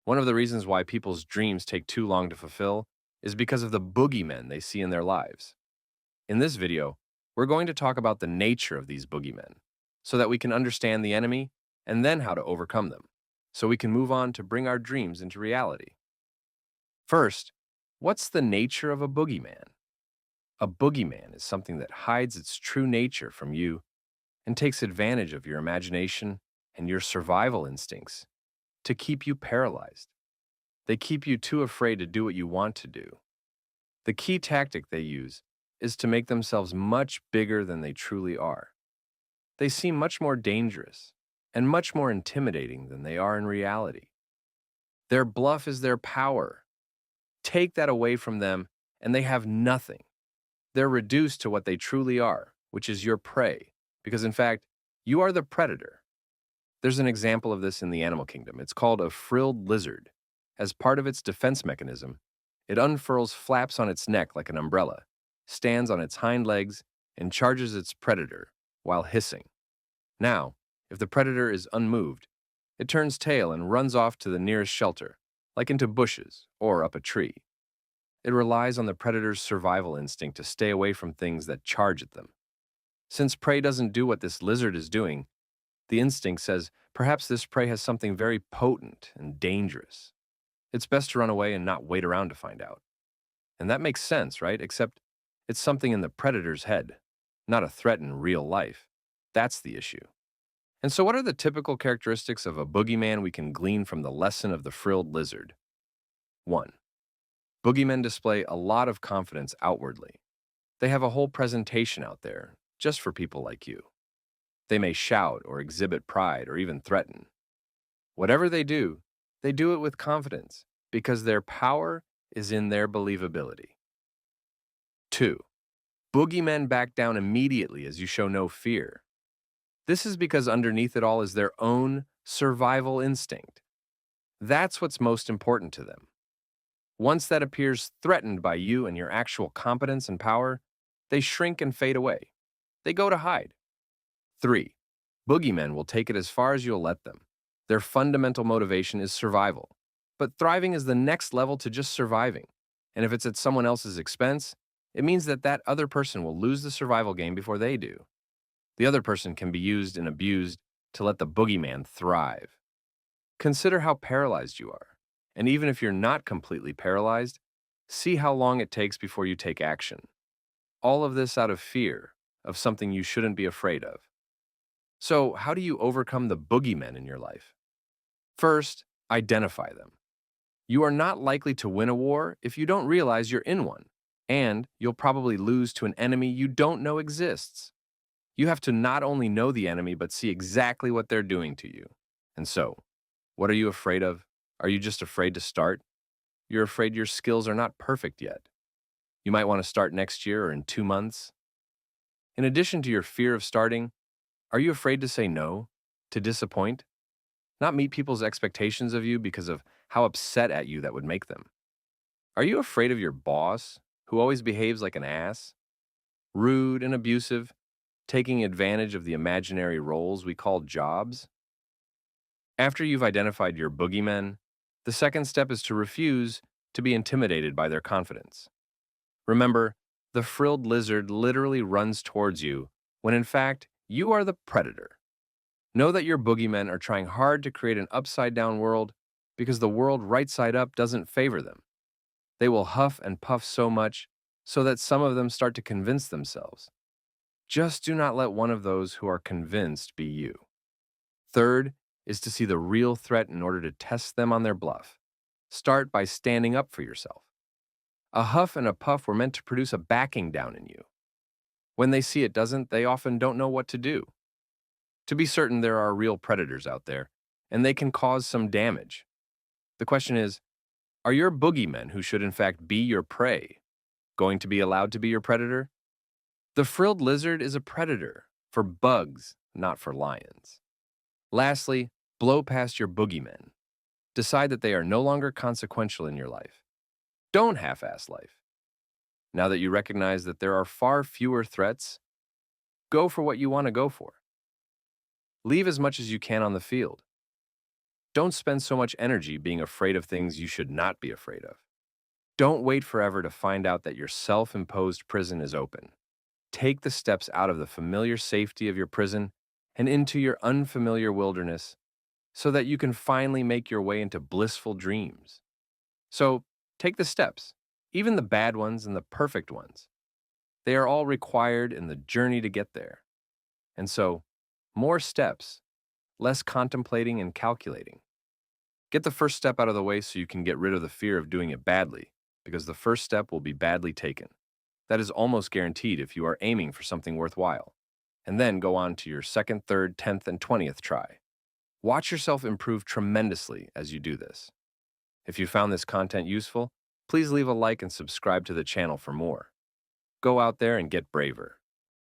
One of the reasons why people's dreams take too long to fulfill is because of the boogeymen they see in their lives. In this video, we're going to talk about the nature of these boogeymen so that we can understand the enemy and then how to overcome them, so we can move on to bring our dreams into reality. First, what's the nature of a boogeyman? A boogeyman is something that hides its true nature from you and takes advantage of your imagination and your survival instincts to keep you paralyzed. They keep you too afraid to do what you want to do. The key tactic they use is to make themselves much bigger than they truly are. They seem much more dangerous and much more intimidating than they are in reality. Their bluff is their power. Take that away from them, and they have nothing. They're reduced to what they truly are, which is your prey, because in fact, you are the predator. There's an example of this in the animal kingdom. It's called a frilled lizard. As part of its defense mechanism, it unfurls flaps on its neck like an umbrella, stands on its hind legs, and charges its predator while hissing. Now, if the predator is unmoved, it turns tail and runs off to the nearest shelter, like into bushes or up a tree. It relies on the predator's survival instinct to stay away from things that charge at them. Since prey doesn't do what this lizard is doing, the instinct says perhaps this prey has something very potent and dangerous. It's best to run away and not wait around to find out. And that makes sense, right? Except it's something in the predator's head, not a threat in real life. That's the issue. And so what are the typical characteristics of a boogeyman we can glean from the lesson of the frilled lizard? 1. Boogeymen display a lot of confidence outwardly. They have a whole presentation out there, just for people like you. They may shout or exhibit pride or even threaten. Whatever they do it with confidence because their power is in their believability. 2. Boogeymen back down immediately as you show no fear. This is because underneath it all is their own survival instinct. That's what's most important to them. Once that appears threatened by you and your actual competence and power, they shrink and fade away. They go to hide. 3. Boogeymen will take it as far as you'll let them. Their fundamental motivation is survival. But thriving is the next level to just surviving. And if it's at someone else's expense, it means that that other person will lose the survival game before they do. The other person can be used and abused to let the boogeyman thrive. Consider how paralyzed you are. And even if you're not completely paralyzed, see how long it takes before you take action. All of this out of fear of something you shouldn't be afraid of. So, how do you overcome the boogeymen in your life? First, identify them. You are not likely to win a war if you don't realize you're in one, and you'll probably lose to an enemy you don't know exists. You have to not only know the enemy, but see exactly what they're doing to you. And so, what are you afraid of? Are you just afraid to start? You're afraid your skills are not perfect yet. You might want to start next year or in 2 months. In addition to your fear of starting, are you afraid to say no, to disappoint, not meet people's expectations of you because of how upset at you that would make them? Are you afraid of your boss, who always behaves like an ass, rude and abusive, taking advantage of the imaginary roles we call jobs? After you've identified your boogeymen, the second step is to refuse to be intimidated by their confidence. Remember, the frilled lizard literally runs towards you when in fact you are the predator. Know that your boogeymen are trying hard to create an upside-down world because the world right side up doesn't favor them. They will huff and puff so much so that some of them start to convince themselves. Just do not let one of those who are convinced be you. Third is to see the real threat in order to test them on their bluff. Start by standing up for yourself. A huff and a puff were meant to produce a backing down in you. When they see it doesn't, they often don't know what to do. To be certain, there are real predators out there, and they can cause some damage. The question is, are your boogeymen, who should in fact be your prey, going to be allowed to be your predator? The frilled lizard is a predator for bugs, not for lions. Lastly, blow past your boogeymen. Decide that they are no longer consequential in your life. Don't half-ass life. Now that you recognize that there are far fewer threats, go for what you want to go for. Leave as much as you can on the field. Don't spend so much energy being afraid of things you should not be afraid of. Don't wait forever to find out that your self-imposed prison is open. Take the steps out of the familiar safety of your prison and into your unfamiliar wilderness so that you can finally make your way into blissful dreams. So, take the steps, even the bad ones and the perfect ones. They are all required in the journey to get there. And so, more steps, less contemplating and calculating. Get the first step out of the way so you can get rid of the fear of doing it badly, because the first step will be badly taken. That is almost guaranteed if you are aiming for something worthwhile. And then go on to your second, third, 10th, and 20th try. Watch yourself improve tremendously as you do this. If you found this content useful, please leave a like and subscribe to the channel for more. Go out there and get braver.